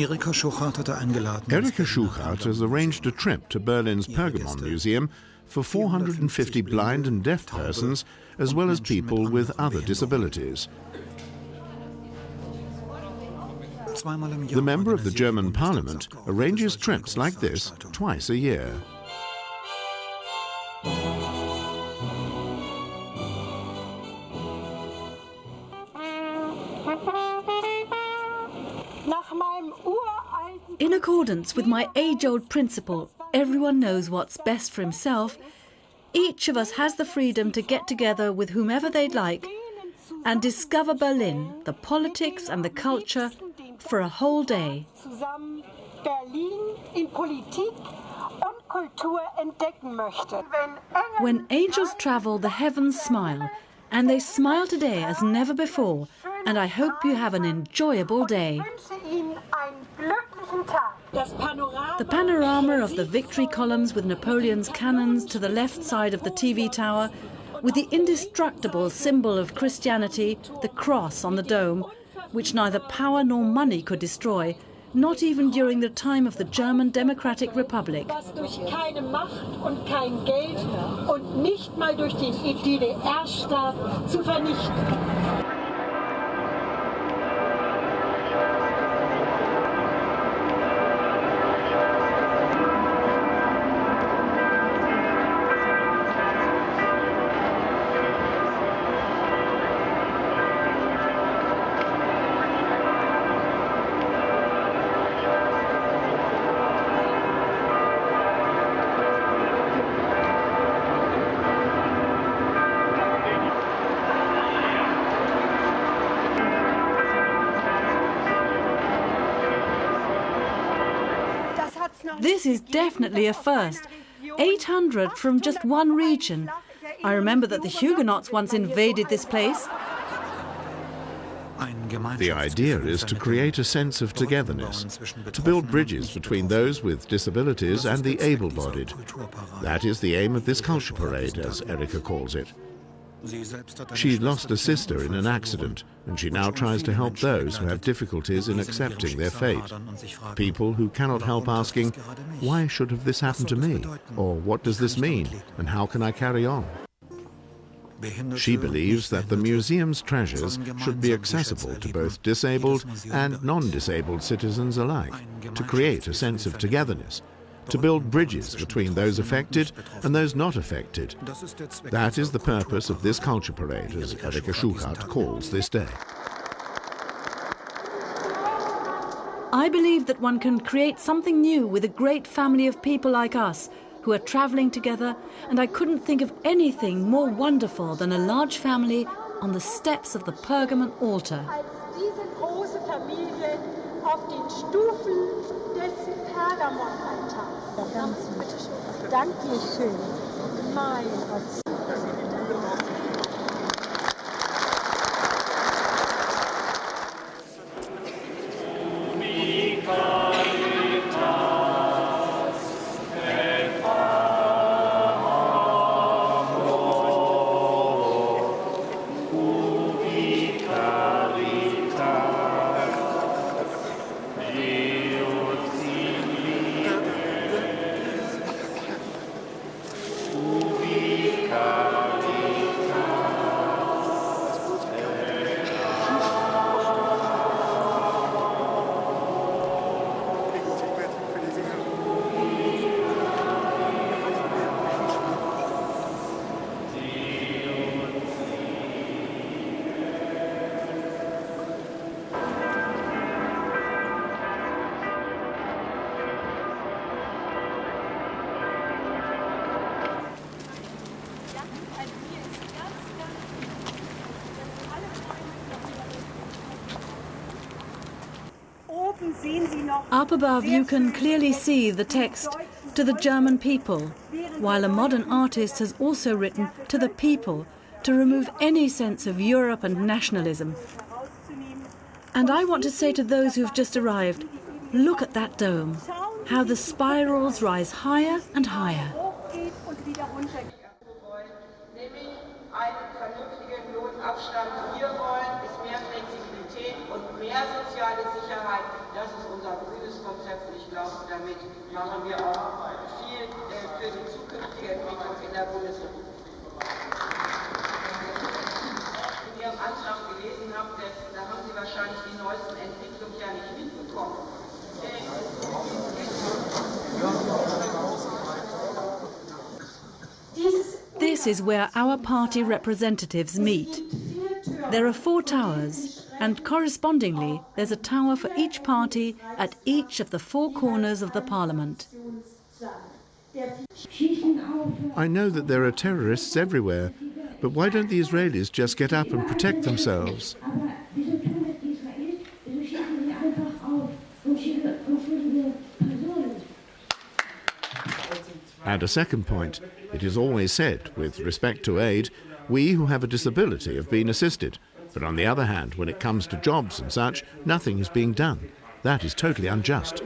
Erika Schuchardt has arranged a trip to Berlin's Pergamon Museum for 450 blind and deaf persons, as well as people with other disabilities. The member of the German Parliament arranges trips like this twice a year. In accordance with my age-old principle, everyone knows what's best for himself, each of us has the freedom to get together with whomever they'd like and discover Berlin, the politics and the culture, for a whole day. When angels travel, the heavens smile, and they smile today as never before, and I hope you have an enjoyable day. The panorama of the victory columns with Napoleon's cannons to the left side of the TV tower, with the indestructible symbol of Christianity, the cross on the dome, which neither power nor money could destroy, not even during the time of the German Democratic Republic. Was durch keine Macht und kein Geld und nicht mal durch den DDR-Staat zu vernichten. This is definitely a first. 800 from just one region. I remember that the Huguenots once invaded this place. The idea is to create a sense of togetherness, to build bridges between those with disabilities and the able-bodied. That is the aim of this culture parade, as Erika calls it. She lost a sister in an accident, and she now tries to help those who have difficulties in accepting their fate. People who cannot help asking, why should have this happened to me? Or what does this mean? And how can I carry on? She believes that the museum's treasures should be accessible to both disabled and non-disabled citizens alike, to create a sense of togetherness, to build bridges between those affected and those not affected. That is the purpose of this culture parade, as Erika Schuchardt calls this day. I believe that one can create something new with a great family of people like us who are travelling together, and I couldn't think of anything more wonderful than a large family on the steps of the Pergamon altar. Up above you can clearly see the text, "To the German people," while a modern artist has also written "To the people," to remove any sense of Europe and nationalism. And I want to say to those who've just arrived, look at that dome, how the spirals rise higher and higher. Einen vernünftigen Notabstand hier wollen, ist mehr Flexibilität und mehr soziale Sicherheit, das ist unser grünes Konzept und ich glaube, damit machen wir auch viel für die zukünftige Entwicklung in der Bundesrepublik. In Ihrem Antrag gelesen habt, da haben Sie wahrscheinlich die neuesten Entwicklungen ja nicht mitbekommen. This is where our party representatives meet. There are 4 towers, and correspondingly there's a tower for each party at each of the 4 corners of the parliament. I know that there are terrorists everywhere, but why don't the Israelis just get up and protect themselves? And a second point, it is always said, with respect to aid, we who have a disability have been assisted. But on the other hand, when it comes to jobs and such, nothing is being done. That is totally unjust.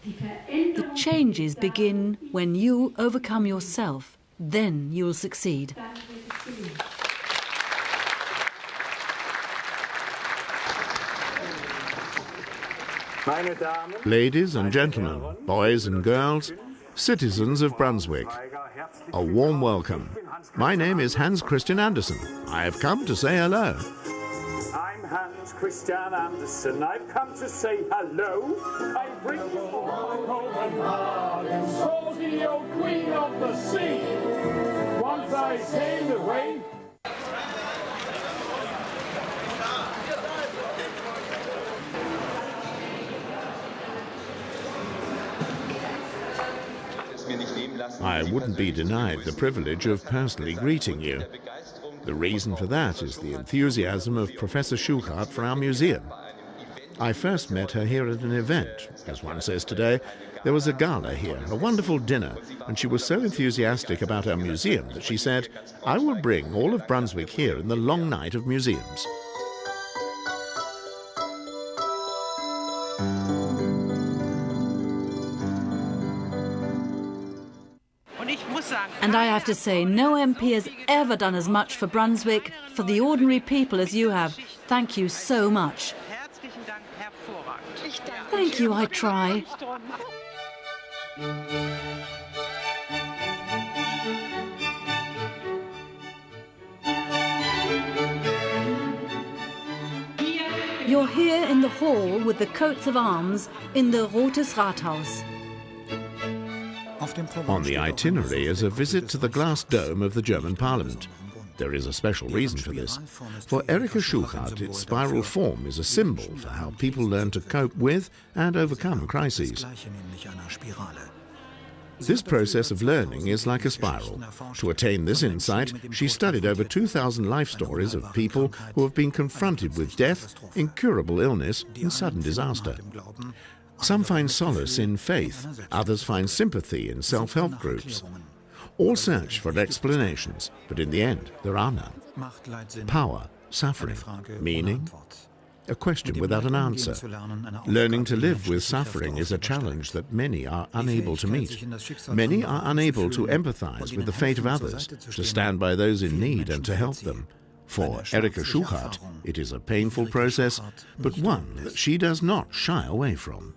The changes begin when you overcome yourself. Then you'll succeed. Ladies and gentlemen, boys and girls, citizens of Brunswick, a warm welcome. My name is Hans Christian Andersen. I have come to say hello. I'm Hans Christian Andersen. I've come to say hello. I bring you Copenhagen, Sophie, O Queen of the Sea. Once I sailed away. I wouldn't be denied the privilege of personally greeting you. The reason for that is the enthusiasm of Professor Schuchardt for our museum. I first met her here at an event. As one says today, there was a gala here, a wonderful dinner, and she was so enthusiastic about our museum that she said, I will bring all of Brunswick here in the long night of museums. And I have to say, no MP has ever done as much for Brunswick, for the ordinary people as you have. Thank you so much. Thank you, I try. You're here in the hall with the coats of arms in the Rotes Rathaus. On the itinerary is a visit to the glass dome of the German Parliament. There is a special reason for this. For Erika Schuchardt, its spiral form is a symbol for how people learn to cope with and overcome crises. This process of learning is like a spiral. To attain this insight, she studied over 2,000 life stories of people who have been confronted with death, incurable illness, and sudden disaster. Some find solace in faith, others find sympathy in self-help groups. All search for explanations, but in the end, there are none. Power, suffering, meaning, a question without an answer. Learning to live with suffering is a challenge that many are unable to meet. Many are unable to empathize with the fate of others, to stand by those in need and to help them. For Erika Schuchardt, it is a painful process, but one that she does not shy away from.